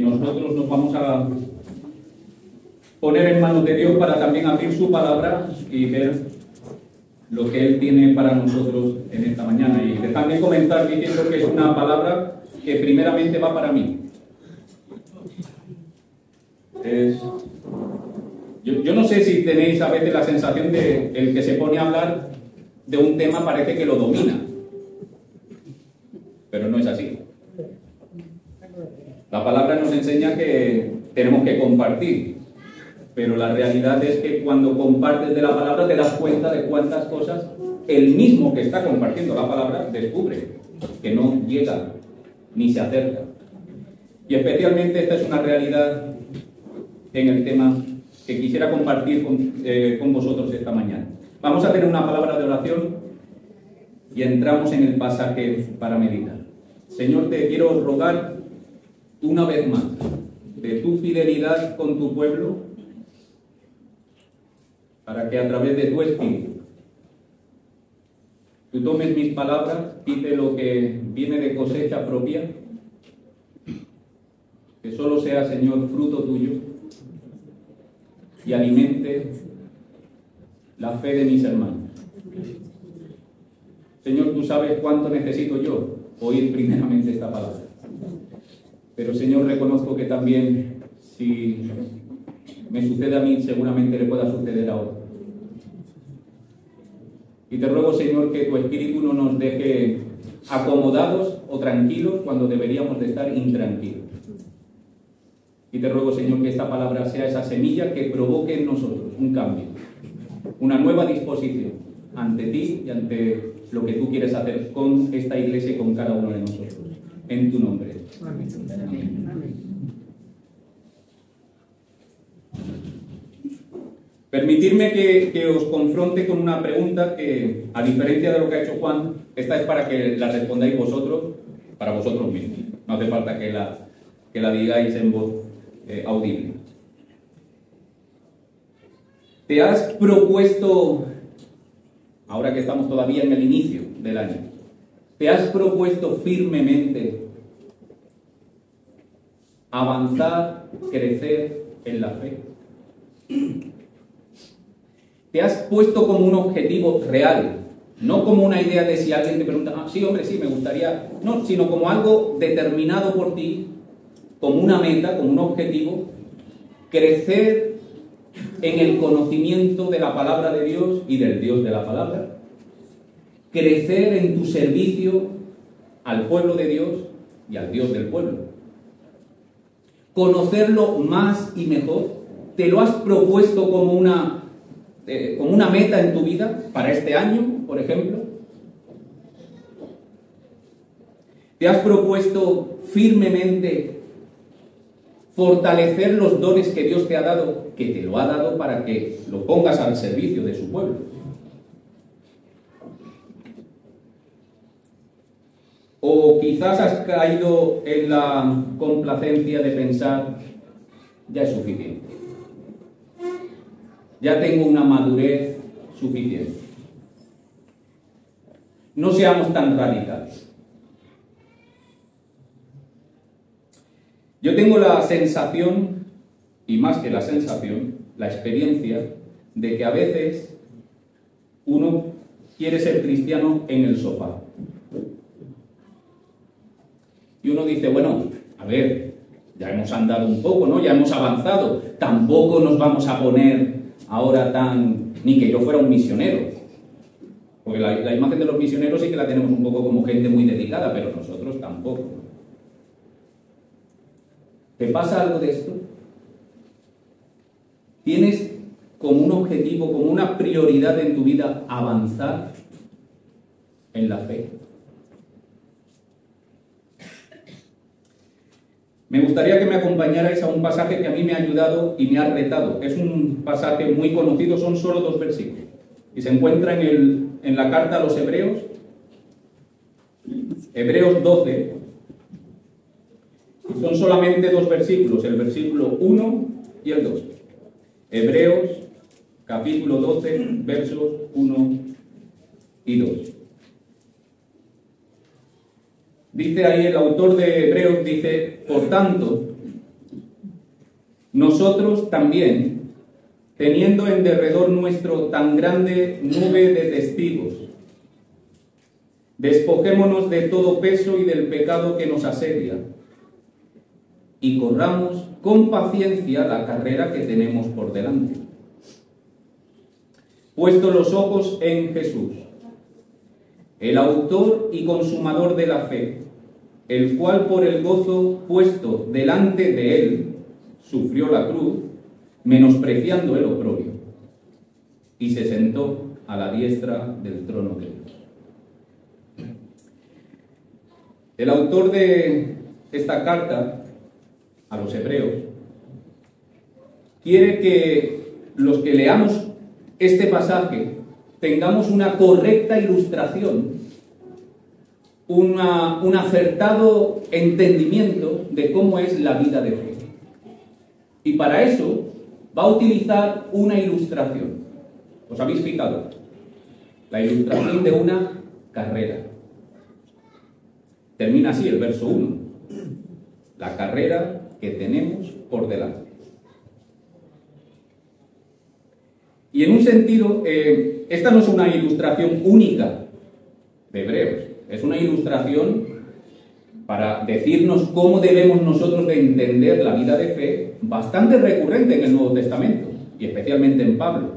nosotros nos vamos a poner en manos de Dios para también abrir su palabra y ver lo que Él tiene para nosotros en esta mañana. Y dejadme comentar diciendo que es una palabra que primeramente va para mí. Yo no sé si tenéis a veces la sensación de el que se pone a hablar de un tema parece que lo domina, pero no es así. La palabra nos enseña que tenemos que compartir, pero la realidad es que cuando compartes de la palabra te das cuenta de cuántas cosas el mismo que está compartiendo la palabra descubre, que no llega ni se acerca. Y especialmente esta es una realidad en el tema que quisiera compartir con vosotros esta mañana. Vamos a tener una palabra de oración y entramos en el pasaje para meditar. Señor, te quiero rogar una vez más de tu fidelidad con tu pueblo, para que a través de tu Espíritu tú tomes mis palabras, quite lo que viene de cosecha propia, que solo sea, Señor, fruto tuyo, y alimente la fe de mis hermanos. Señor, tú sabes cuánto necesito yo oír primeramente esta palabra. Pero, Señor, reconozco que también, si me sucede a mí, seguramente le pueda suceder a otro. Y te ruego, Señor, que tu Espíritu no nos deje acomodados o tranquilos cuando deberíamos de estar intranquilos. Y te ruego, Señor, que esta palabra sea esa semilla que provoque en nosotros un cambio, una nueva disposición ante ti y ante lo que tú quieres hacer con esta iglesia y con cada uno de nosotros. En tu nombre. Amén. Amén. Permitidme que os confronte con una pregunta que, a diferencia de lo que ha hecho Juan, esta es para que la respondáis vosotros, para vosotros mismos. No hace falta que la digáis en voz audible. ¿Te has propuesto, ahora que estamos todavía en el inicio del año, te has propuesto firmemente avanzar, crecer en la fe? ¿Te has puesto como un objetivo real? No como una idea de si alguien te pregunta, sí, hombre, sí, me gustaría. No, sino como algo determinado por ti, como una meta, como un objetivo, crecer en el conocimiento de la palabra de Dios y del Dios de la palabra, crecer en tu servicio al pueblo de Dios y al Dios del pueblo, conocerlo más y mejor. ¿Te lo has propuesto como una meta en tu vida para este año, por ejemplo? ¿Te has propuesto firmemente fortalecer los dones que Dios te ha dado, que te lo ha dado para que lo pongas al servicio de su pueblo? O quizás has caído en la complacencia de pensar, ya es suficiente, ya tengo una madurez suficiente. No seamos tan radicales. Yo tengo la sensación, y más que la sensación, la experiencia, de que a veces uno quiere ser cristiano en el sofá. Y uno dice, bueno, a ver, ya hemos andado un poco, ¿no? Ya hemos avanzado. Tampoco nos vamos a poner ahora ni que yo fuera un misionero. Porque la imagen de los misioneros sí que la tenemos un poco como gente muy dedicada, pero nosotros tampoco. ¿Te pasa algo de esto? ¿Tienes como un objetivo, como una prioridad en tu vida avanzar en la fe? Me gustaría que me acompañarais a un pasaje que a mí me ha ayudado y me ha retado. Es un pasaje muy conocido, son solo 2 versículos. Y se encuentra en la carta a los Hebreos, Hebreos 12. Son solamente 2 versículos, el versículo 1 y el 2. Hebreos, capítulo 12, versos 1 y 2. Dice ahí el autor de Hebreos, dice, por tanto, nosotros también, teniendo en derredor nuestro tan grande nube de testigos, despojémonos de todo peso y del pecado que nos asedia, y corramos con paciencia la carrera que tenemos por delante. Puesto los ojos en Jesús, el autor y consumador de la fe, el cual por el gozo puesto delante de él sufrió la cruz, menospreciando el oprobio, y se sentó a la diestra del trono de Dios. El autor de esta carta a los hebreos quiere que los que leamos este pasaje tengamos una correcta ilustración, un acertado entendimiento de cómo es la vida de fe. Y para eso va a utilizar una ilustración. ¿Os habéis fijado? La ilustración de una carrera. Termina así el verso 1. La carrera que tenemos por delante. Y en un sentido, esta no es una ilustración única de Hebreos. Es una ilustración para decirnos cómo debemos nosotros de entender la vida de fe, bastante recurrente en el Nuevo Testamento, y especialmente en Pablo.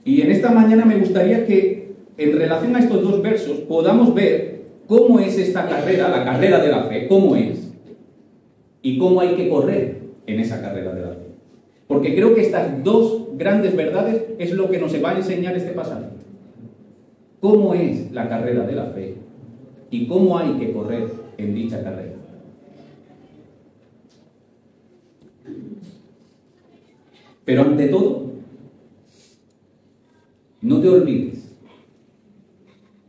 Y en esta mañana me gustaría que, en relación a estos dos versos, podamos ver cómo es esta carrera, la carrera de la fe, cómo es, y cómo hay que correr en esa carrera de la fe. Porque creo que estas dos grandes verdades es lo que nos va a enseñar este pasaje. Cómo es la carrera de la fe y cómo hay que correr en dicha carrera. Pero ante todo, no te olvides,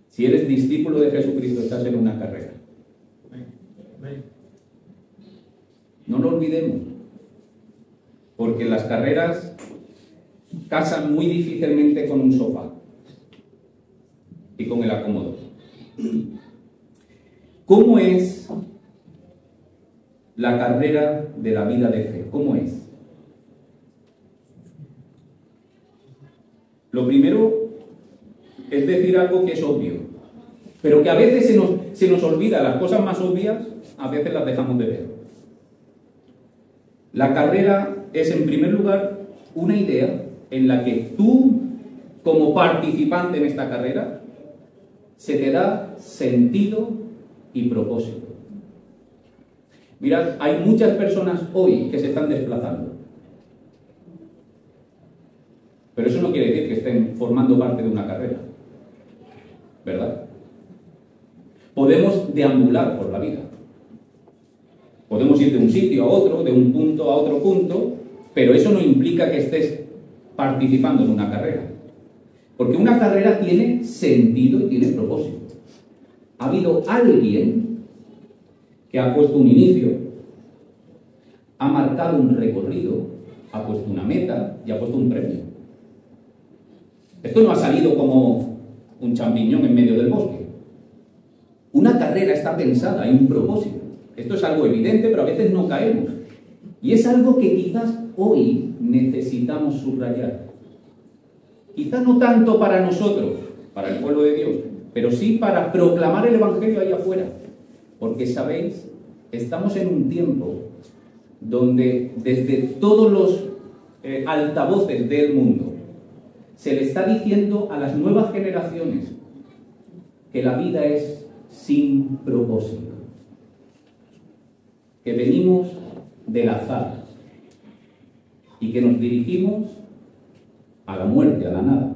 si eres discípulo de Jesucristo, estás en una carrera. No lo olvidemos, porque las carreras casan muy difícilmente con un sofá y con el acomodo. ¿Cómo es la carrera de la vida de fe? ¿Cómo es? Lo primero es decir algo que es obvio, pero que a veces se nos olvida. Las cosas más obvias a veces las dejamos de ver. La carrera es, en primer lugar, una idea en la que tú, como participante en esta carrera, se te da sentido y propósito. Mirad, hay muchas personas hoy que se están desplazando. Pero eso no quiere decir que estén formando parte de una carrera, ¿verdad? Podemos deambular por la vida. Podemos ir de un sitio a otro, de un punto a otro punto, pero eso no implica que estés participando en una carrera. Porque una carrera tiene sentido y tiene propósito. Ha habido alguien que ha puesto un inicio, ha marcado un recorrido, ha puesto una meta y ha puesto un premio. Esto no ha salido como un champiñón en medio del bosque. Una carrera está pensada, hay un propósito. Esto es algo evidente, pero a veces no caemos. Y es algo que quizás hoy necesitamos subrayar. Quizás no tanto para nosotros, para el pueblo de Dios, pero sí para proclamar el Evangelio ahí afuera. Porque, ¿sabéis? Estamos en un tiempo donde desde todos los altavoces del mundo se le está diciendo a las nuevas generaciones que la vida es sin propósito, que venimos del azar y que nos dirigimos a la muerte, a la nada.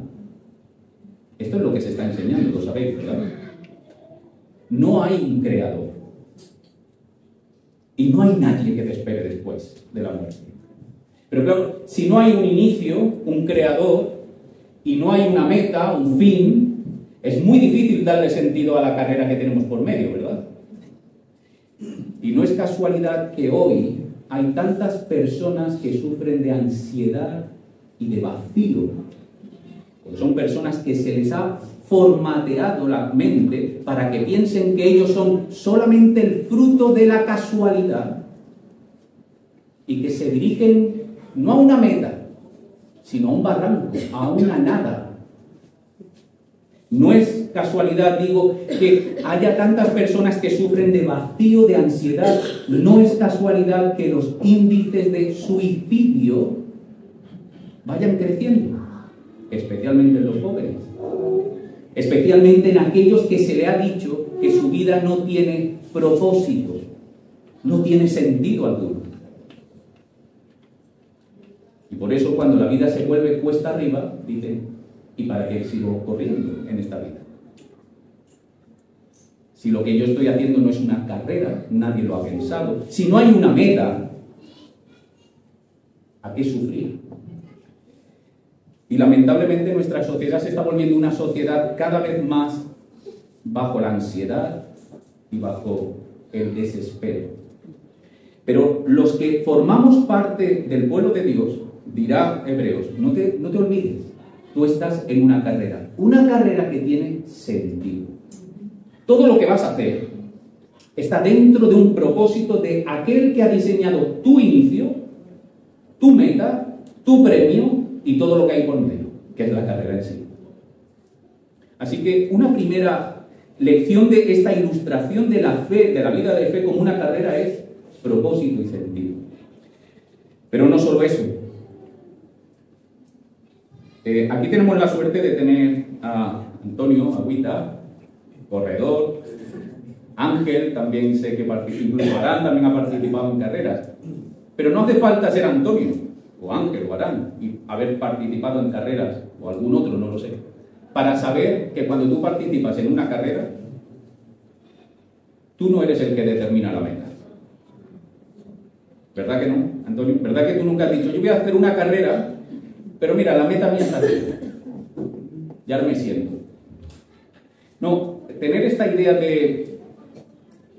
Esto es lo que se está enseñando, lo sabéis, ¿verdad? No hay un creador y no hay nadie que te espere después de la muerte. Pero claro, si no hay un inicio, un creador, y no hay una meta, un fin, es muy difícil darle sentido a la carrera que tenemos por medio, ¿verdad? Y no es casualidad que hoy hay tantas personas que sufren de ansiedad y de vacío, porque son personas que se les ha formateado la mente para que piensen que ellos son solamente el fruto de la casualidad y que se dirigen no a una meta, sino a un barranco, a una nada. No es casualidad, digo, que haya tantas personas que sufren de vacío, de ansiedad. No es casualidad que los índices de suicidio vayan creciendo, especialmente en los jóvenes, especialmente en aquellos que se le ha dicho que su vida no tiene propósito, no tiene sentido alguno. Y por eso cuando la vida se vuelve cuesta arriba, dicen, ¿y para qué sigo corriendo en esta vida? Si lo que yo estoy haciendo no es una carrera, nadie lo ha pensado. Si no hay una meta, ¿a qué sufrir? Y lamentablemente nuestra sociedad se está volviendo una sociedad cada vez más bajo la ansiedad y bajo el desespero. Pero los que formamos parte del pueblo de Dios, dirá Hebreos, no te olvides, tú estás en una carrera que tiene sentido. Todo lo que vas a hacer está dentro de un propósito de aquel que ha diseñado tu inicio, tu meta, tu premio y todo lo que hay por medio, que es la carrera en sí. Así que una primera lección de esta ilustración de la fe, de la vida de fe como una carrera, es propósito y sentido. Pero no solo eso. Aquí tenemos la suerte de tener a Antonio Agüita, corredor, Ángel, también sé que participó, Arán también ha participado en carreras. Pero no hace falta ser Antonio, o Ángel, o Arán, y haber participado en carreras, o algún otro, no lo sé, para saber que cuando tú participas en una carrera, tú no eres el que determina la meta. ¿Verdad que no, Antonio? ¿Verdad que tú nunca has dicho, yo voy a hacer una carrera, pero mira, la meta mía está aquí? Ya no me siento. No, tener esta idea de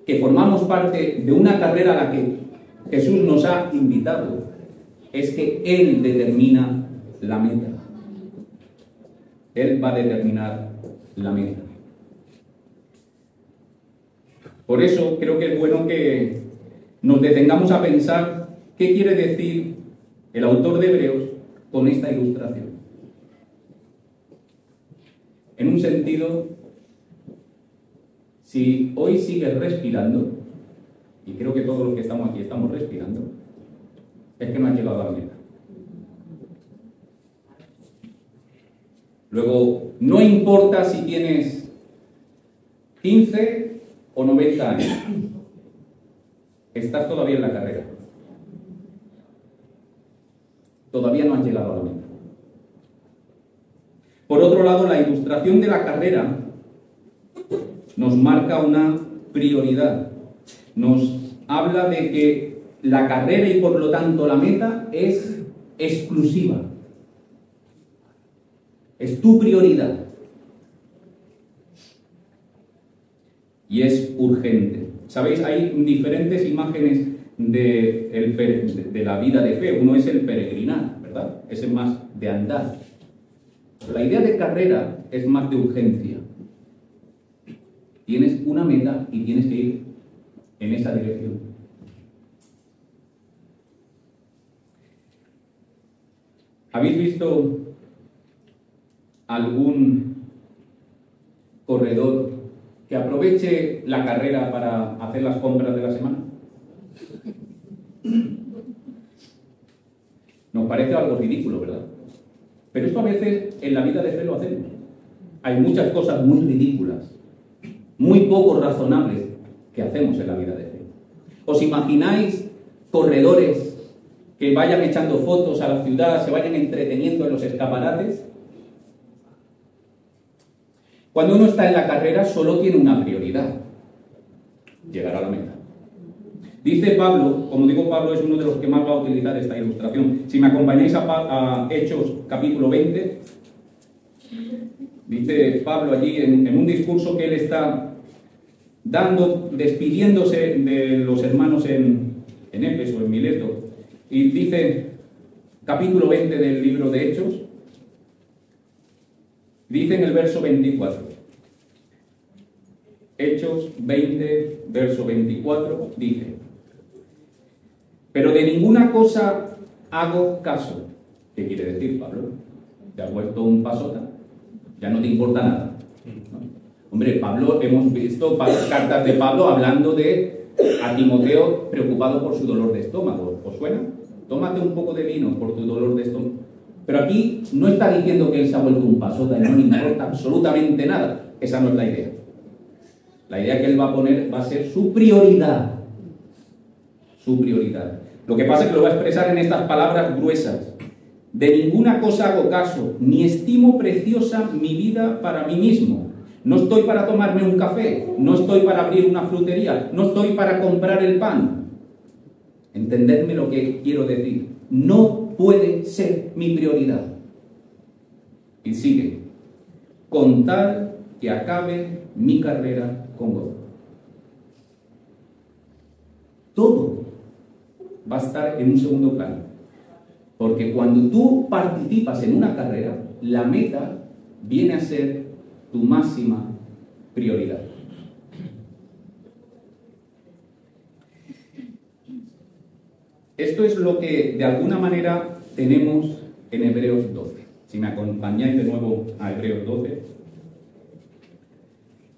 que formamos parte de una carrera a la que Jesús nos ha invitado, es que Él determina la meta. Él va a determinar la meta. Por eso creo que es bueno que nos detengamos a pensar qué quiere decir el autor de Hebreos con esta ilustración. En un sentido, si hoy sigues respirando, y creo que todos los que estamos aquí estamos respirando, es que no has llegado a la meta. Luego, no importa si tienes 15 o 90 años, estás todavía en la carrera. Todavía no has llegado a la meta. Por otro lado, la ilustración de la carrera nos marca una prioridad. Nos habla de que la carrera y por lo tanto la meta es exclusiva. Es tu prioridad. Y es urgente. ¿Sabéis? Hay diferentes imágenes de la vida de fe. Uno es el peregrinar, ¿verdad? Ese es más de andar. La idea de carrera es más de urgencia. Tienes una meta y tienes que ir en esa dirección. ¿Habéis visto algún corredor que aproveche la carrera para hacer las compras de la semana? Nos parece algo ridículo, ¿verdad? Pero esto a veces en la vida de fe lo hacemos. Hay muchas cosas muy ridículas, muy poco razonables que hacemos en la vida de fe. ¿Os imagináis corredores que vayan echando fotos a la ciudad, se vayan entreteniendo en los escaparates? Cuando uno está en la carrera solo tiene una prioridad: llegar a la meta. Dice Pablo, como digo, Pablo es uno de los que más va a utilizar esta ilustración. Si me acompañáis a Hechos capítulo 20, dice Pablo allí en un discurso que él está dando, despidiéndose de los hermanos en Éfeso, en Mileto, y dice, capítulo 20 del libro de Hechos, dice en el verso 24, Hechos 20, verso 24, dice: Pero de ninguna cosa hago caso. ¿Qué quiere decir, Pablo? ¿Te has vuelto un pasota? Ya no te importa nada, ¿no? Hombre, Pablo, hemos visto cartas de Pablo hablando a Timoteo preocupado por su dolor de estómago. ¿Os suena? Tómate un poco de vino por tu dolor de estómago. Pero aquí no está diciendo que él se ha vuelto un pasota y no le importa absolutamente nada. Esa no es la idea. La idea que él va a poner va a ser su prioridad. Su prioridad. Lo que pasa es que lo va a expresar en estas palabras gruesas. De ninguna cosa hago caso, ni estimo preciosa mi vida para mí mismo. No estoy para tomarme un café, no estoy para abrir una frutería, no estoy para comprar el pan. Entendedme lo que quiero decir. No puede ser mi prioridad. Y sigue. Con tal que acabe mi carrera con gozo. Todo va a estar en un segundo plano. Porque cuando tú participas en una carrera, la meta viene a ser tu máxima prioridad. Esto es lo que de alguna manera tenemos en Hebreos 12. Si me acompañáis de nuevo a Hebreos 12.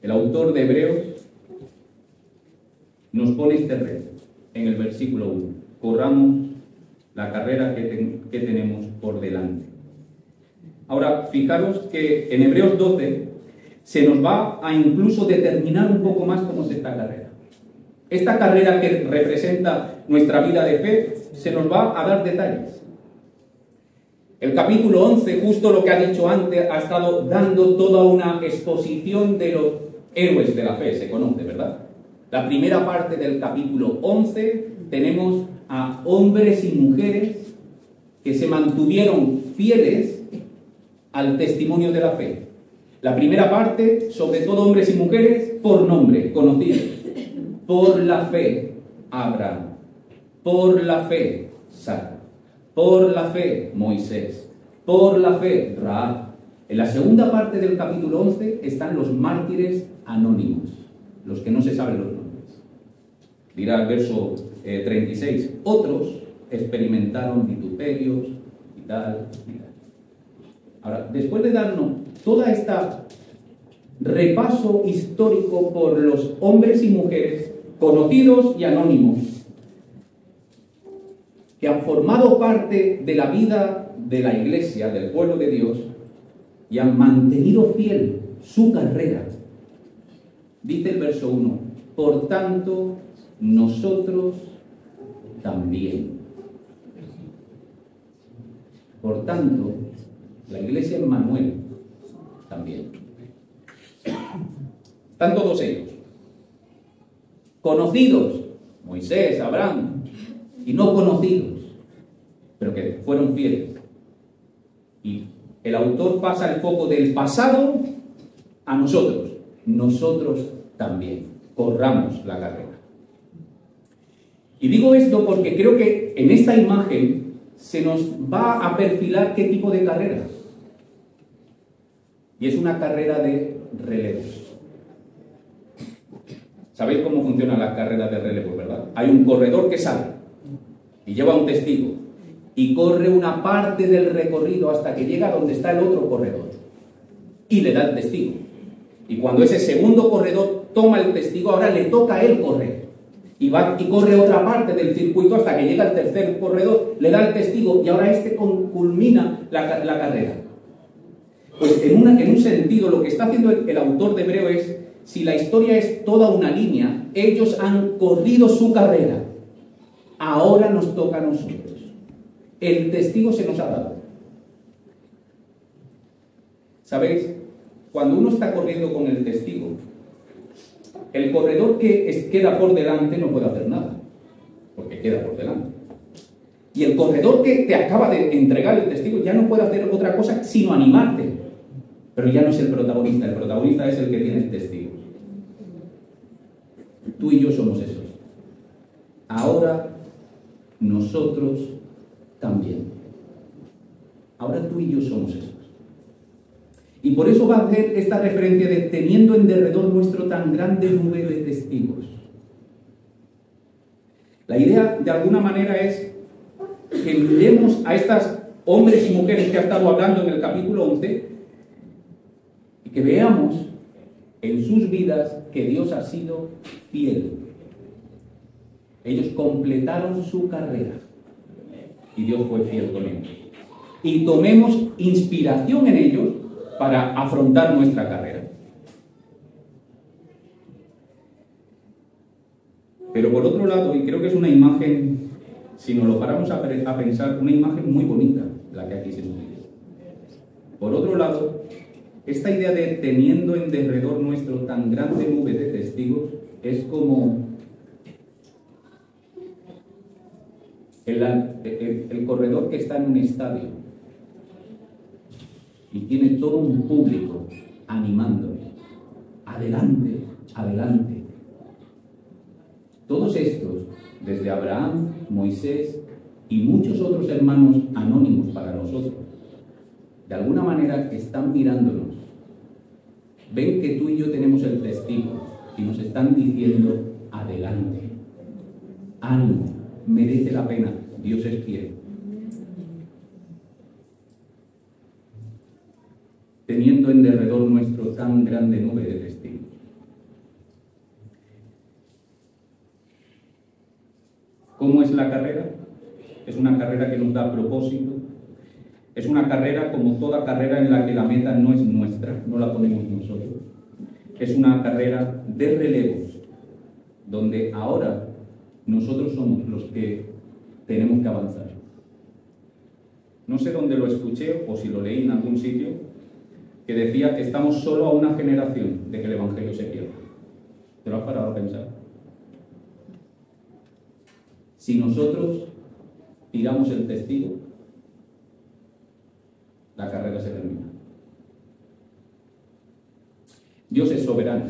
El autor de Hebreos nos pone este reto en el versículo 1. Corramos la carrera que tenemos por delante. Ahora, fijaros que en Hebreos 12 se nos va a incluso determinar un poco más cómo es esta carrera. Esta carrera que representa nuestra vida de fe, se nos va a dar detalles. El capítulo 11, justo lo que ha dicho antes, ha estado dando toda una exposición de los héroes de la fe, se conoce, ¿verdad? La primera parte del capítulo 11 tenemos a hombres y mujeres que se mantuvieron fieles al testimonio de la fe. La primera parte, sobre todo hombres y mujeres, por nombre, conocidos. Por la fe, Abraham. Por la fe, Sara. Por la fe, Moisés. Por la fe, Rahab. En la segunda parte del capítulo 11 están los mártires anónimos, los que no se saben los nombres. Dirá el verso 36, otros experimentaron vituperios y tal, y tal. Ahora, después de darnos toda esta repaso histórico por los hombres y mujeres conocidos y anónimos que han formado parte de la vida de la Iglesia, del pueblo de Dios, y han mantenido fiel su carrera, dice el verso 1, por tanto, nosotros también. Por tanto, la Iglesia en Manuel también. Están todos ellos. Conocidos, Moisés, Abraham, y no conocidos, pero que fueron fieles. Y el autor pasa el foco del pasado a nosotros. Nosotros también. Corramos la carrera. Y digo esto porque creo que en esta imagen se nos va a perfilar qué tipo de carrera. Y es una carrera de relevos. ¿Sabéis cómo funcionan las carreras de relevos, verdad? Hay un corredor que sale y lleva un testigo y corre una parte del recorrido hasta que llega donde está el otro corredor y le da el testigo. Y cuando ese segundo corredor toma el testigo, ahora le toca a él correr. Y va y corre otra parte del circuito hasta que llega el tercer corredor, le da el testigo y ahora este culmina la carrera. Pues en un sentido lo que está haciendo el autor de Hebreo es, si la historia es toda una línea, ellos han corrido su carrera. Ahora nos toca a nosotros. El testigo se nos ha dado. ¿Sabéis? Cuando uno está corriendo con el testigo, el corredor que queda por delante no puede hacer nada, porque queda por delante. Y el corredor que te acaba de entregar el testigo ya no puede hacer otra cosa sino animarte. Pero ya no es el protagonista es el que tiene el testigo. Tú y yo somos esos. Ahora nosotros también. Ahora tú y yo somos esos. Y por eso va a hacer esta referencia de teniendo en derredor nuestro tan grande nube de testigos. La idea, de alguna manera, es que miremos a estas hombres y mujeres que ha estado hablando en el capítulo 11 y que veamos en sus vidas que Dios ha sido fiel. Ellos completaron su carrera y Dios fue fiel con ellos. Y tomemos inspiración en ellos para afrontar nuestra carrera. Pero por otro lado, y creo que es una imagen, si nos lo paramos a pensar, una imagen muy bonita la que aquí se nos dice. Por otro lado, esta idea de teniendo en derredor nuestro tan grande nube de testigos es como el corredor que está en un estadio y tiene todo un público animándole. Adelante, adelante. Todos estos, desde Abraham, Moisés y muchos otros hermanos anónimos para nosotros, de alguna manera están mirándonos. Ven que tú y yo tenemos el testigo y nos están diciendo, adelante, ánimo, merece la pena, Dios es fiel. Teniendo en derredor nuestro tan grande nube de testigos. ¿Cómo es la carrera? Es una carrera que nos da propósito. Es una carrera como toda carrera en la que la meta no es nuestra, no la ponemos nosotros. Es una carrera de relevos, donde ahora nosotros somos los que tenemos que avanzar. No sé dónde lo escuché o si lo leí en algún sitio, que decía que estamos solo a una generación de que el Evangelio se pierda. ¿Te lo has parado a pensar? Si nosotros tiramos el testigo, la carrera se termina. Dios es soberano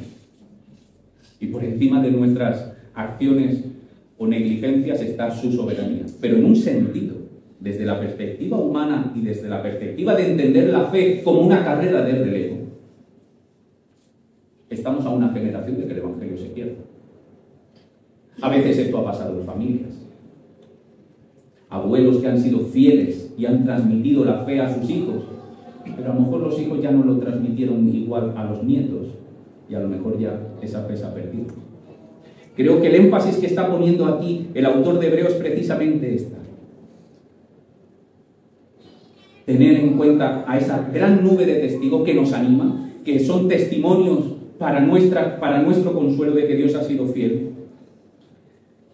y por encima de nuestras acciones o negligencias está su soberanía, pero en un sentido, desde la perspectiva humana y desde la perspectiva de entender la fe como una carrera de relevo, estamos a una generación de que el Evangelio se pierda. A veces esto ha pasado en familias. Abuelos que han sido fieles y han transmitido la fe a sus hijos, pero a lo mejor los hijos ya no lo transmitieron igual a los nietos y a lo mejor ya esa fe se ha perdido. Creo que el énfasis que está poniendo aquí el autor de Hebreos es precisamente esta. Tener en cuenta a esa gran nube de testigos que nos anima, que son testimonios para nuestro consuelo de que Dios ha sido fiel,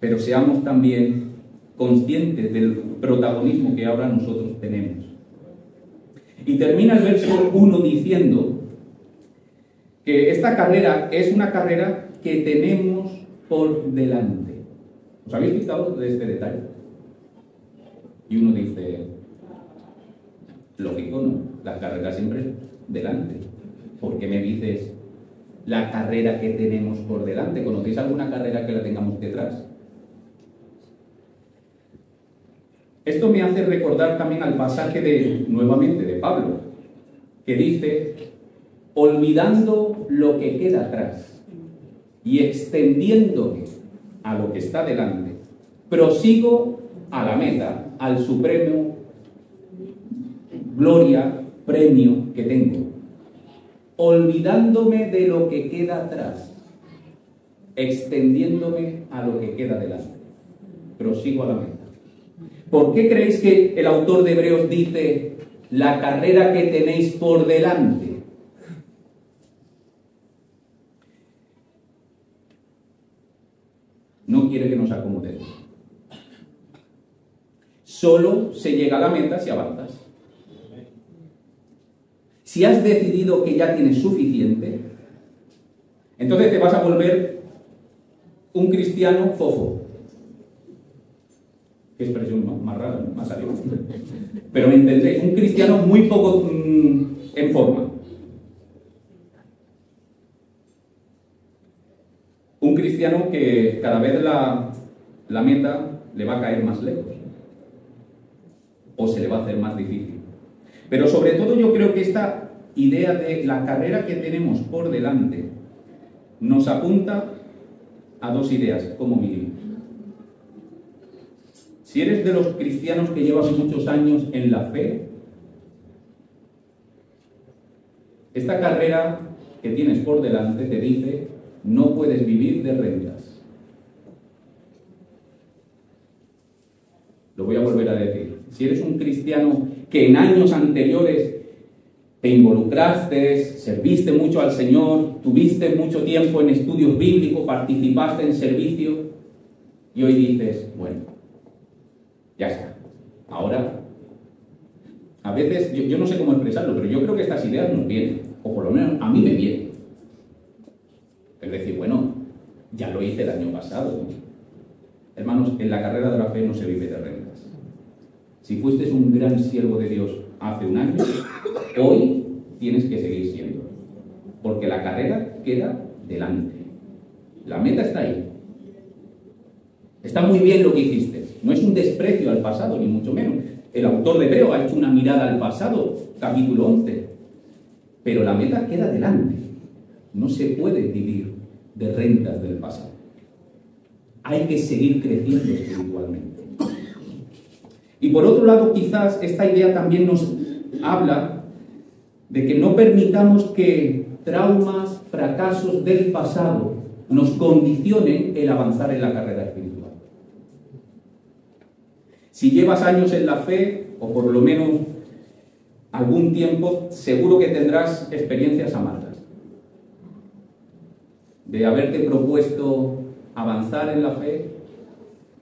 pero seamos también conscientes del protagonismo que ahora nosotros tenemos. Y termina el verso 1 diciendo que esta carrera es una carrera que tenemos por delante. ¿Os habéis fijado de este detalle? Y uno dice, lógico, ¿no? La carrera siempre es delante. ¿Por qué me dices la carrera que tenemos por delante? ¿Conocéis alguna carrera que la tengamos detrás? Esto me hace recordar también al pasaje nuevamente de Pablo, que dice, olvidando lo que queda atrás y extendiéndome a lo que está delante, prosigo a la meta, al supremo gloria, premio que tengo. Olvidándome de lo que queda atrás, extendiéndome a lo que queda delante, prosigo a la meta. ¿Por qué creéis que el autor de Hebreos dice la carrera que tenéis por delante? No quiere que nos acomodemos. Solo se llega a la meta si avanzas. Si has decidido que ya tienes suficiente, entonces te vas a volver un cristiano fofo. Qué expresión más rara, más arriba. Pero me entendéis, un cristiano muy poco en forma. Un cristiano que cada vez la meta le va a caer más lejos. O se le va a hacer más difícil. Pero sobre todo yo creo que esta idea de la carrera que tenemos por delante nos apunta a dos ideas como mínimo. Si eres de los cristianos que llevan muchos años en la fe, esta carrera que tienes por delante te dice, no puedes vivir de rentas. Lo voy a volver a decir. Si eres un cristiano que en años anteriores te involucraste, serviste mucho al Señor, tuviste mucho tiempo en estudios bíblicos, participaste en servicio, y hoy dices, bueno, ya está. Ahora, a veces, yo no sé cómo expresarlo, pero yo creo que estas ideas nos vienen, o por lo menos a mí me vienen. Es decir, bueno, ya lo hice el año pasado, ¿no? Hermanos, en la carrera de la fe no se vive de rentas. Si fuiste un gran siervo de Dios hace un año, hoy tienes que seguir siendo. Porque la carrera queda delante. La meta está ahí. Está muy bien lo que hiciste. No es un desprecio al pasado, ni mucho menos. El autor de Hebreos ha hecho una mirada al pasado, capítulo 11. Pero la meta queda delante. No se puede vivir de rentas del pasado. Hay que seguir creciendo espiritualmente. Y por otro lado, quizás esta idea también nos habla de que no permitamos que traumas, fracasos del pasado nos condicionen el avanzar en la carrera espiritual. Si llevas años en la fe, o por lo menos algún tiempo, seguro que tendrás experiencias amargas. De haberte propuesto avanzar en la fe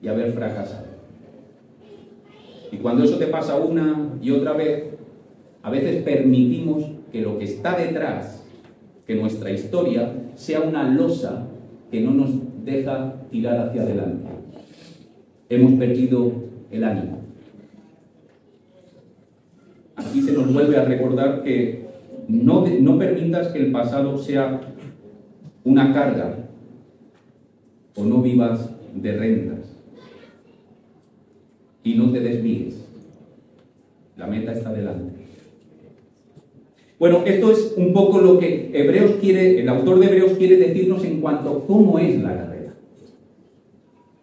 y haber fracasado. Y cuando eso te pasa una y otra vez, a veces permitimos que lo que está detrás, que nuestra historia, sea una losa que no nos deja tirar hacia adelante. Hemos perdido el ánimo. Aquí se nos vuelve a recordar que no permitas que el pasado sea una carga o no vivas de rentas y no te desvíes. La meta está delante. Bueno, esto es un poco lo que el autor de Hebreos quiere decirnos en cuanto a cómo es la carrera.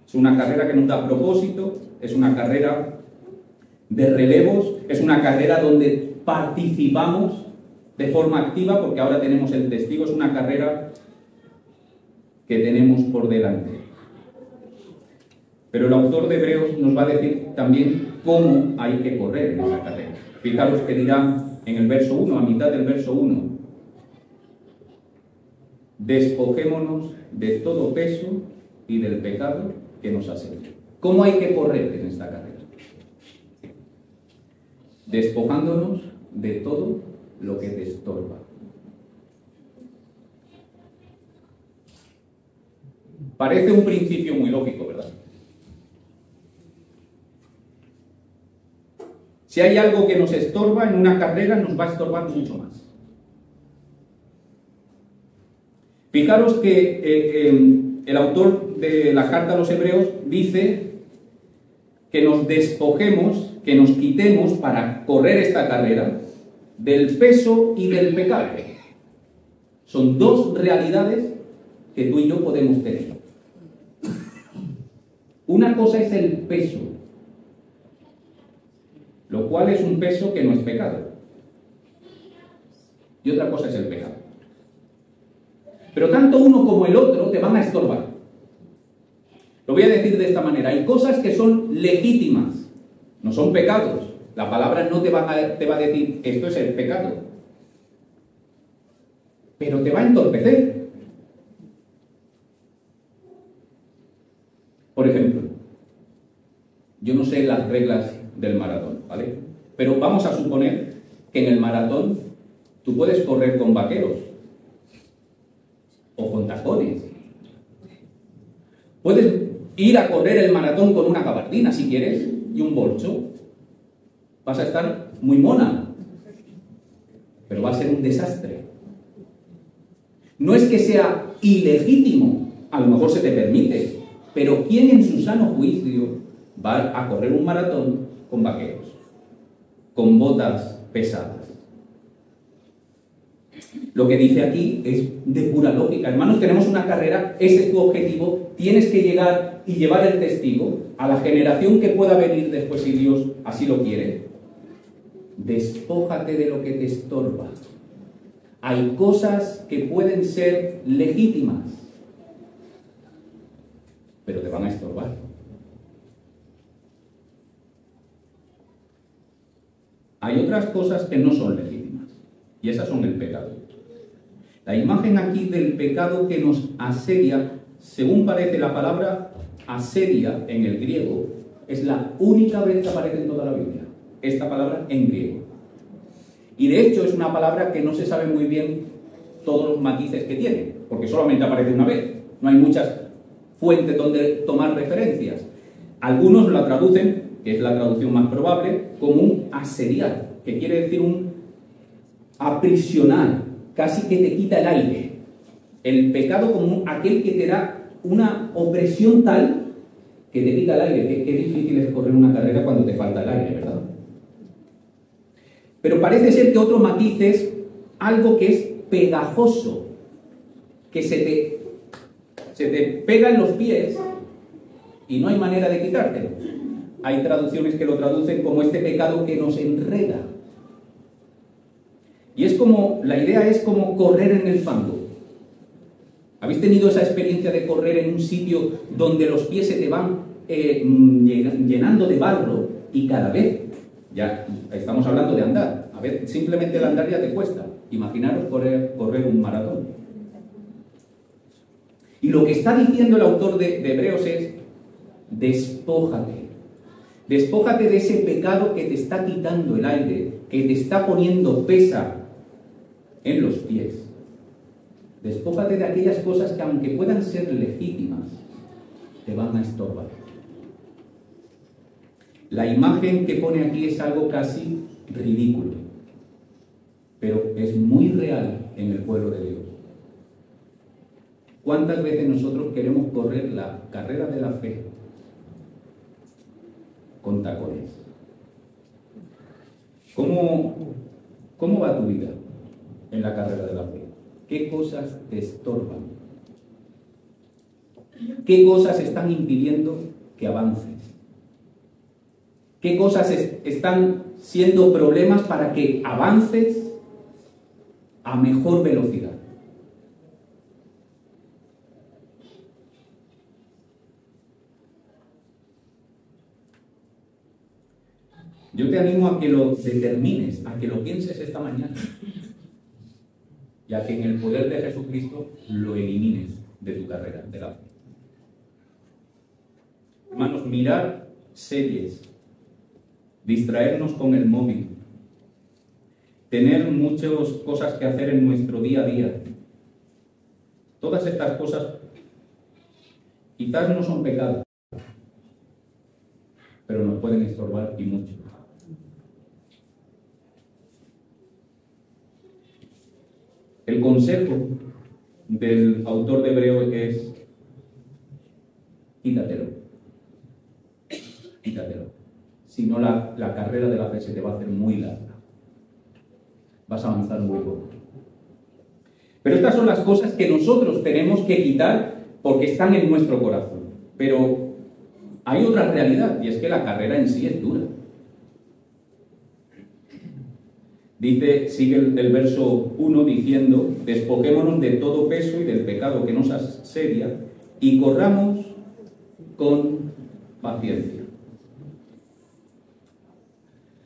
Es una carrera que nos da propósito, es una carrera de relevos, es una carrera donde participamos de forma activa, porque ahora tenemos el testigo, es una carrera que tenemos por delante. Pero el autor de Hebreos nos va a decir también cómo hay que correr en esa carrera. Fijaros que dirá en el verso 1, a mitad del verso 1, despojémonos de todo peso y del pecado que nos asedia. ¿Cómo hay que correr en esta carrera? Despojándonos de todo lo que te estorba. Parece un principio muy lógico, ¿verdad? Si hay algo que nos estorba en una carrera, nos va a estorbar mucho más. Fijaros que el autor de la carta a los Hebreos dice que nos despojemos, que nos quitemos para correr esta carrera del peso y del pecado. Son dos realidades que tú y yo podemos tener. Una cosa es el peso, lo cual es un peso que no es pecado. Y otra cosa es el pecado. Pero tanto uno como el otro te van a estorbar. Lo voy a decir de esta manera. Hay cosas que son legítimas, no son pecados. La palabra no te va a decir, esto es el pecado. Pero te va a entorpecer. Por ejemplo, yo no sé las reglas del maratón, ¿vale? Pero vamos a suponer que en el maratón tú puedes correr con vaqueros o con tacones. Puedes ir a correr el maratón con una gabardina si quieres y un bolso. Vas a estar muy mona, pero va a ser un desastre. No es que sea ilegítimo, a lo mejor se te permite, pero ¿quién en su sano juicio va a correr un maratón con vaqueros, con botas pesadas? Lo que dice aquí es de pura lógica. Hermanos, tenemos una carrera, ese es tu objetivo, tienes que llegar y llevar el testigo a la generación que pueda venir después si Dios así lo quiere. Despójate de lo que te estorba. Hay cosas que pueden ser legítimas, pero te van a estorbar. Hay otras cosas que no son legítimas, y esas son el pecado. La imagen aquí del pecado que nos asedia, según parece la palabra asedia en el griego, es la única vez que aparece en toda la Biblia, esta palabra en griego. Y de hecho es una palabra que no se sabe muy bien todos los matices que tiene, porque solamente aparece una vez. No hay muchas fuentes donde tomar referencias. Algunos la traducen, que es la traducción más probable, como un asediar, que quiere decir un aprisionar, casi que te quita el aire. El pecado como aquel que te da una opresión tal que te quita el aire. Qué difícil es correr una carrera cuando te falta el aire, ¿verdad? Pero parece ser que otro matiz es algo que es pegajoso, que se te pega en los pies y no hay manera de quitártelo. Hay traducciones que lo traducen como este pecado que nos enreda. Y es como, la idea es como correr en el fango. ¿Habéis tenido esa experiencia de correr en un sitio donde los pies se te van llenando de barro y cada vez, ya estamos hablando de andar, a ver, simplemente el andar ya te cuesta, imaginaros correr un maratón. Y lo que está diciendo el autor de Hebreos es, despójate de ese pecado que te está quitando el aire, que te está poniendo pesa en los pies. Despójate de aquellas cosas que, aunque puedan ser legítimas, te van a estorbar. La imagen que pone aquí es algo casi ridículo, pero es muy real en el pueblo de Dios. ¿Cuántas veces nosotros queremos correr la carrera de la fe con tacones? ¿Cómo va tu vida en la carrera de la fe? ¿Qué cosas te estorban? ¿Qué cosas están impidiendo que avances? ¿Qué cosas están siendo problemas para que avances a mejor velocidad? Yo te animo a que lo determines, a que lo pienses esta mañana, y a que en el poder de Jesucristo lo elimines de tu carrera de la fe. Hermanos, mirar series, distraernos con el móvil, tener muchas cosas que hacer en nuestro día a día, todas estas cosas quizás no son pecados, pero nos pueden estorbar y mucho. El consejo del autor de Hebreos es: quítatelo. Si no, la carrera de la fe se te va a hacer muy larga. Vas a avanzar muy poco. Pero estas son las cosas que nosotros tenemos que quitar porque están en nuestro corazón. Pero hay otra realidad, y es que la carrera en sí es dura. Sigue el verso 1 diciendo: despojémonos de todo peso y del pecado que nos asedia y corramos con paciencia.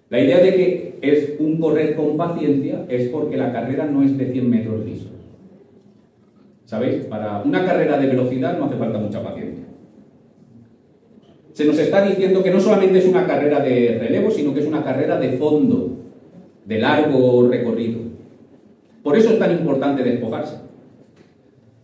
La idea de que es un correr con paciencia es porque la carrera no es de 100 metros lisos. ¿Sabéis? Para una carrera de velocidad no hace falta mucha paciencia. Se nos está diciendo que no solamente es una carrera de relevo, sino que es una carrera de fondo, de largo recorrido. Por eso es tan importante despojarse.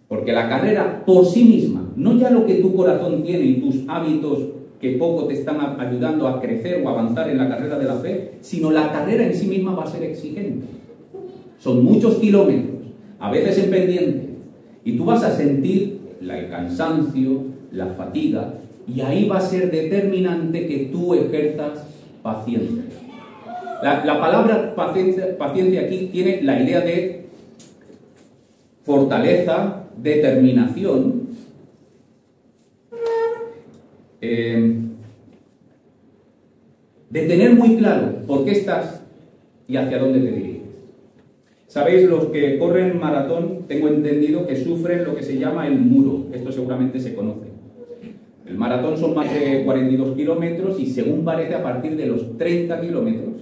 Porque la carrera por sí misma, no ya lo que tu corazón tiene y tus hábitos que poco te están ayudando a crecer o avanzar en la carrera de la fe, sino la carrera en sí misma va a ser exigente. Son muchos kilómetros, a veces en pendiente, y tú vas a sentir el cansancio, la fatiga, y ahí va a ser determinante que tú ejerzas paciencia. La palabra paciencia aquí tiene la idea de fortaleza, determinación, de tener muy claro por qué estás y hacia dónde te diriges. Sabéis, los que corren maratón, tengo entendido que sufren lo que se llama el muro. Esto seguramente se conoce. El maratón son más de 42 kilómetros y, según parece, a partir de los 30 kilómetros,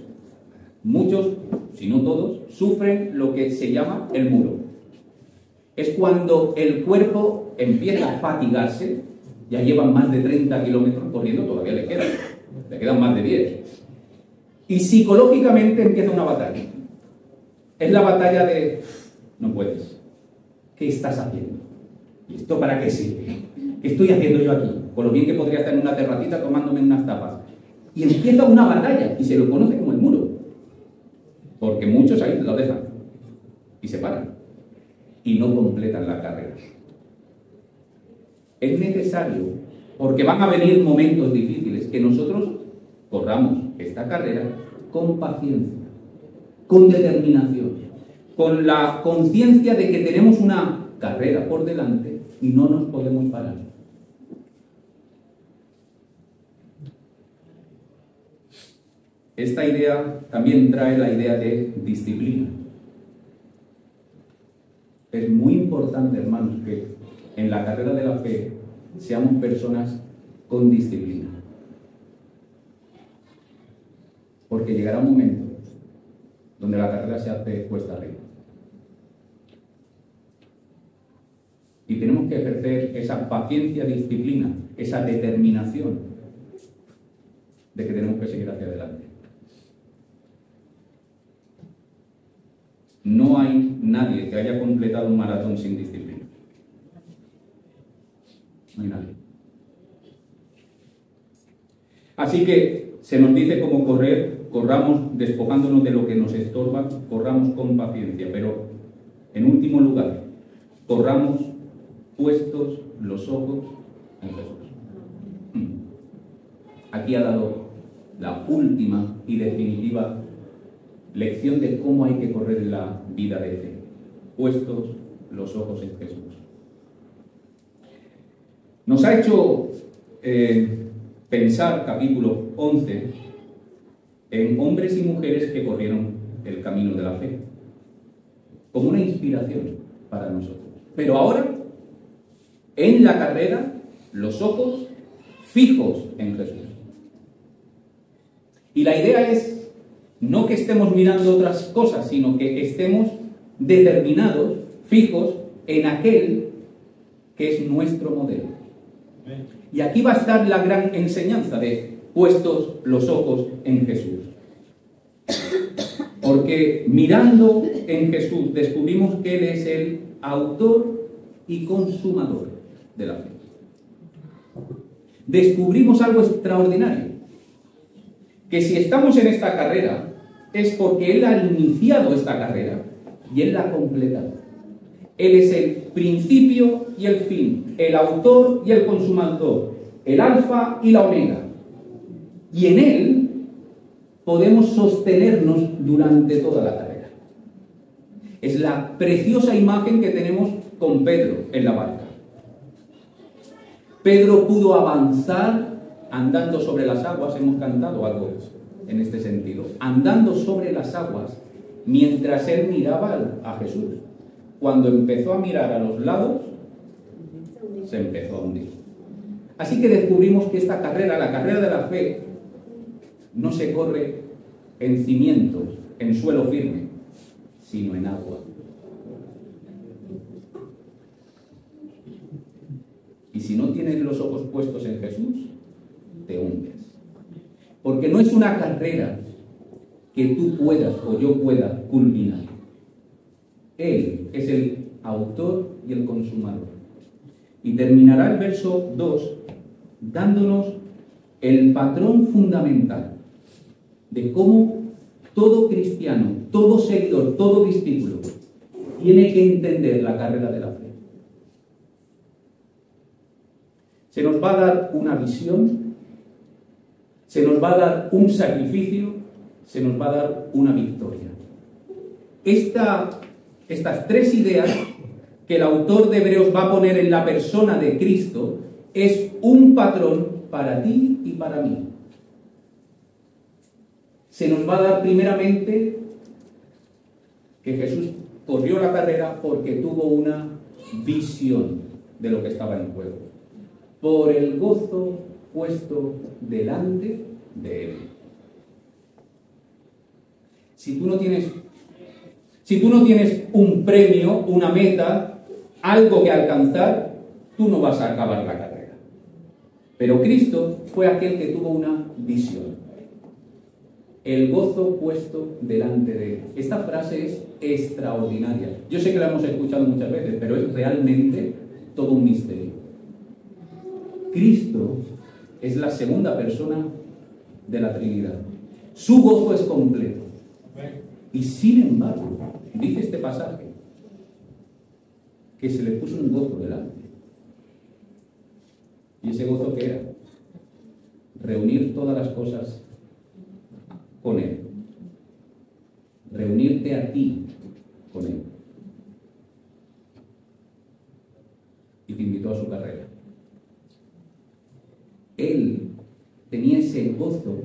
muchos, si no todos, sufren lo que se llama el muro. Es cuando el cuerpo empieza a fatigarse, ya llevan más de 30 kilómetros corriendo, todavía le quedan más de 10. Y psicológicamente empieza una batalla. Es la batalla de, no puedes, ¿qué estás haciendo? ¿Y esto para qué sirve? ¿Qué estoy haciendo yo aquí? Con lo bien que podría estar en una terracita tomándome unas tapas. Y empieza una batalla, y se lo conoce como el muro. Porque muchos ahí lo dejan, y se paran, y no completan la carrera. Es necesario, porque van a venir momentos difíciles, que nosotros corramos esta carrera con paciencia, con determinación, con la conciencia de que tenemos una carrera por delante y no nos podemos parar. Esta idea también trae la idea de disciplina. Es muy importante, hermanos, que en la carrera de la fe seamos personas con disciplina. Porque llegará un momento donde la carrera se hace cuesta arriba. Y tenemos que ejercer esa paciencia, disciplina, esa determinación de que tenemos que seguir hacia adelante. No hay nadie que haya completado un maratón sin disciplina. No hay nadie. Así que se nos dice cómo correr. Corramos despojándonos de lo que nos estorba, corramos con paciencia, pero en último lugar, corramos puestos los ojos en Jesús. Aquí ha dado la última y definitiva lección de cómo hay que correr en la vida de fe. Puestos los ojos en Jesús. Nos ha hecho pensar, capítulo 11, en hombres y mujeres que corrieron el camino de la fe, como una inspiración para nosotros. Pero ahora, en la carrera, los ojos fijos en Jesús. Y la idea es no que estemos mirando otras cosas, sino que estemos determinados, fijos en aquel que es nuestro modelo. Y aquí va a estar la gran enseñanza de puestos los ojos en Jesús. Porque mirando en Jesús descubrimos que Él es el autor y consumador de la fe. Descubrimos algo extraordinario, que si estamos en esta carrera es porque Él ha iniciado esta carrera y Él la ha completado. Él es el principio y el fin, el autor y el consumador, el alfa y la omega. Y en Él podemos sostenernos durante toda la carrera. Es la preciosa imagen que tenemos con Pedro en la barca. Pedro pudo avanzar andando sobre las aguas, hemos cantado algo en este sentido, andando sobre las aguas mientras él miraba a Jesús. Cuando empezó a mirar a los lados, se empezó a hundir. Así que descubrimos que esta carrera, la carrera de la fe, no se corre en cimientos, en suelo firme, sino en agua. Y si no tienes los ojos puestos en Jesús, te hundes. Porque no es una carrera que tú puedas o yo pueda culminar. Él es el autor y el consumador. Y terminará el verso 2 dándonos el patrón fundamental de cómo todo cristiano, todo seguidor, todo discípulo tiene que entender la carrera de la fe. Se nos va a dar una visión, se nos va a dar un sacrificio, se nos va a dar una victoria. Estas tres ideas que el autor de Hebreos va a poner en la persona de Cristo es un patrón para ti y para mí. Se nos va a dar primeramente que Jesús corrió la carrera porque tuvo una visión de lo que estaba en juego, por el gozo puesto delante de él. Si tú no tienes un premio, una meta, algo que alcanzar, tú no vas a acabar la carrera. Pero Cristo fue aquel que tuvo una visión. El gozo puesto delante de él. Esta frase es extraordinaria. Yo sé que la hemos escuchado muchas veces, pero es realmente todo un misterio. Cristo es la segunda persona de la Trinidad. Su gozo es completo. Y sin embargo, dice este pasaje, que se le puso un gozo delante. ¿Y ese gozo qué era? Reunir todas las cosas con él. Reunirte a ti con él. Y te invitó a su carrera. Él tenía ese gozo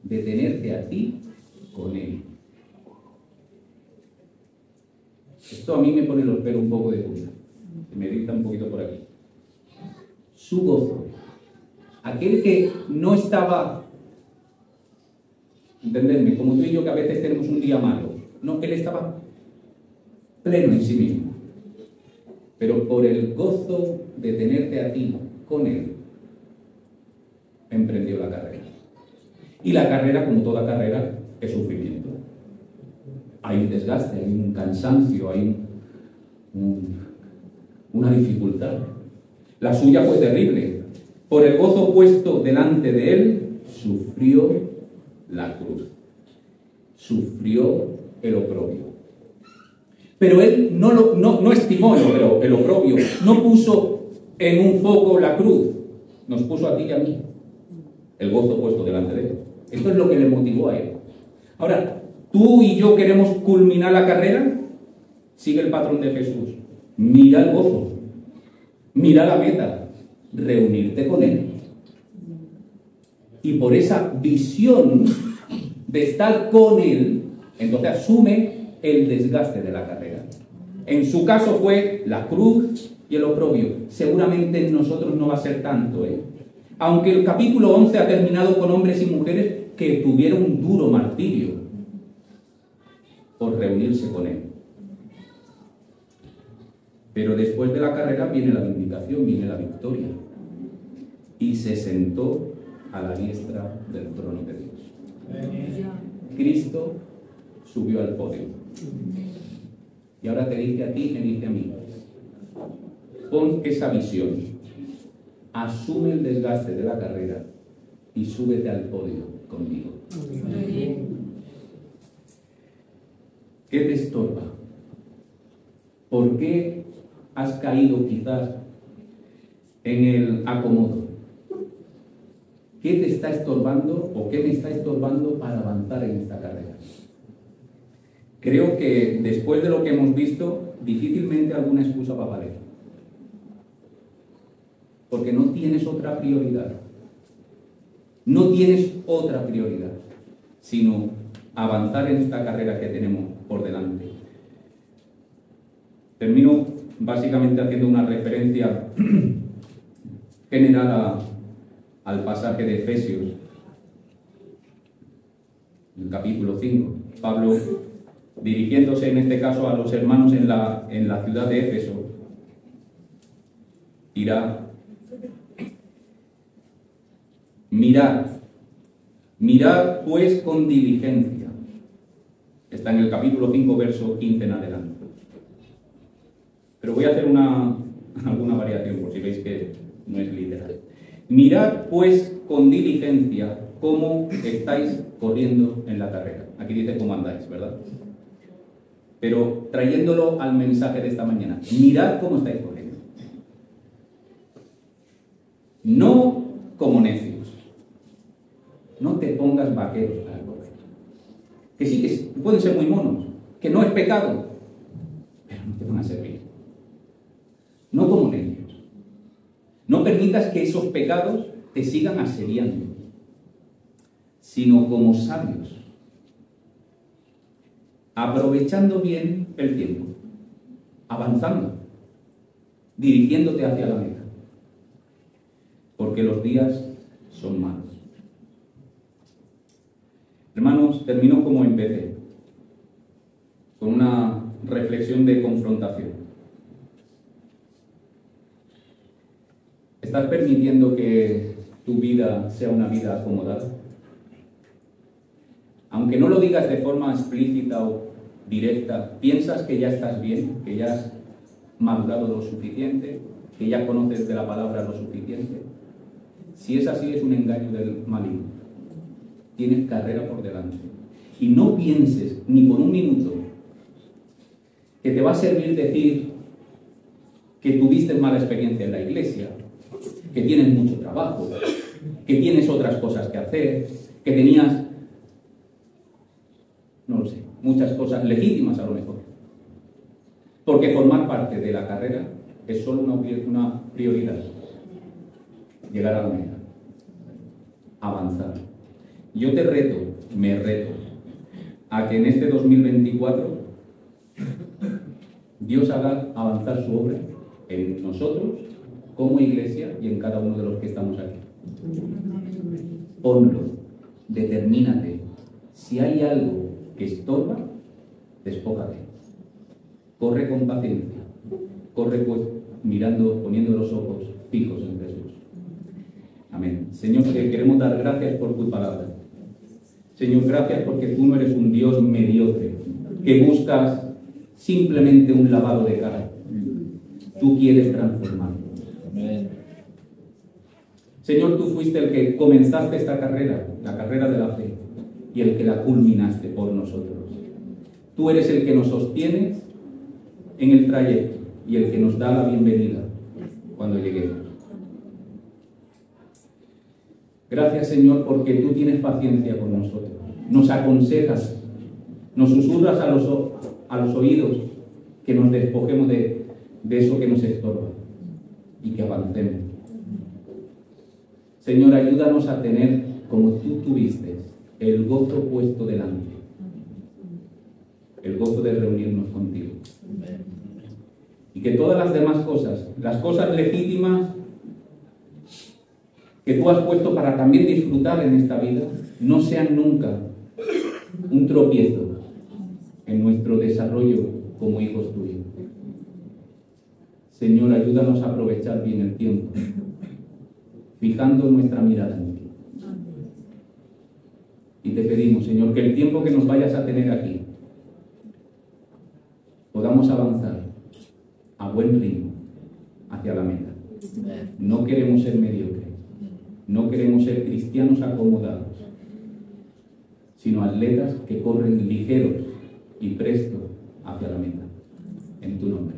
de tenerte a ti con él. Esto a mí me pone los pelos un poco de punta. Me grita un poquito por aquí. Su gozo. Aquel que no estaba, entendedme, como tú y yo que a veces tenemos un día malo. No, él estaba pleno en sí mismo. Pero por el gozo de tenerte a ti con él, emprendió la carrera. Y la carrera, como toda carrera, es sufrimiento. Hay un desgaste, hay un cansancio, hay una dificultad. La suya fue terrible. Por el gozo puesto delante de él, sufrió la cruz. Sufrió el oprobio. Pero él no estimó el oprobio. No puso en un foco la cruz. Nos puso a ti y a mí. El gozo puesto delante de él. Esto es lo que le motivó a él. Ahora, tú y yo queremos culminar la carrera. Sigue el patrón de Jesús. Mira el gozo. Mira la meta. Reunirte con él. Y por esa visión de estar con él, entonces asume el desgaste de la carrera. En su caso fue la cruz y el oprobio. Seguramente en nosotros no va a ser tanto, Aunque el capítulo 11 ha terminado con hombres y mujeres que tuvieron un duro martirio por reunirse con él. Pero después de la carrera viene la vindicación, viene la victoria. Y se sentó a la diestra del trono de Dios. Cristo subió al podio. Y ahora te dice a ti, me dice a mí, pon esa visión, asume el desgaste de la carrera y súbete al podio conmigo. ¿Qué te estorba? ¿Por qué has caído quizás en el acomodo? ¿Qué te está estorbando o qué me está estorbando para avanzar en esta carrera? Creo que después de lo que hemos visto, difícilmente alguna excusa va a valer. Porque no tienes otra prioridad. No tienes otra prioridad, sino avanzar en esta carrera que tenemos por delante. Termino básicamente haciendo una referencia general al pasaje de Efesios, el capítulo 5. Pablo, dirigiéndose en este caso a los hermanos en la ciudad de Éfeso, dirá: mirad pues con diligencia. Está en el capítulo 5, verso 15 en adelante. Pero voy a hacer alguna variación por si veis que no es literal. Mirad pues con diligencia cómo estáis corriendo en la carrera. Aquí dice cómo andáis, ¿verdad? Pero trayéndolo al mensaje de esta mañana, mirad cómo estáis corriendo. No como necios. No te pongas vaqueros para correr. Que pueden ser muy monos, que no es pecado, pero no te van a servir. No permitas que esos pecados te sigan asediando, sino como sabios, aprovechando bien el tiempo, avanzando, dirigiéndote hacia la meta, porque los días son malos. Hermanos, termino como empecé, con una reflexión de confrontación. ¿Estás permitiendo que tu vida sea una vida acomodada? Aunque no lo digas de forma explícita o directa, ¿piensas que ya estás bien, que ya has madurado lo suficiente, que ya conoces de la palabra lo suficiente? Si es así, es un engaño del maligno. Tienes carrera por delante. Y no pienses ni por un minuto que te va a servir decir que tuviste mala experiencia en la iglesia, que tienes mucho trabajo, que tienes otras cosas que hacer, que tenías, no lo sé, muchas cosas legítimas a lo mejor. Porque formar parte de la carrera es solo una prioridad. Llegar a la meta. Avanzar. Yo te reto, me reto, a que en este 2024 Dios haga avanzar su obra en nosotros, como iglesia, y en cada uno de los que estamos aquí. Ponlo, determínate. Si hay algo que estorba, despójate. Corre con paciencia. Corre pues poniendo los ojos fijos en Jesús. Amén. Señor, te queremos dar gracias por tu palabra. Señor, gracias porque tú no eres un Dios mediocre, que buscas simplemente un lavado de cara. Tú quieres transformar. Señor, tú fuiste el que comenzaste esta carrera, la carrera de la fe, y el que la culminaste por nosotros. Tú eres el que nos sostiene en el trayecto y el que nos da la bienvenida cuando lleguemos. Gracias, Señor, porque tú tienes paciencia con nosotros. Nos aconsejas, nos susurras a los oídos que nos despojemos de eso que nos estorba y que avancemos. Señor, ayúdanos a tener, como tú tuviste, el gozo puesto delante. El gozo de reunirnos contigo. Y que todas las demás cosas, las cosas legítimas que tú has puesto para también disfrutar en esta vida, no sean nunca un tropiezo en nuestro desarrollo como hijos tuyos. Señor, ayúdanos a aprovechar bien el tiempo, fijando nuestra mirada en ti. Y te pedimos, Señor, que el tiempo que nos vayas a tener aquí, podamos avanzar a buen ritmo hacia la meta. No queremos ser mediocres. No queremos ser cristianos acomodados, sino atletas que corren ligeros y presto hacia la meta. En tu nombre.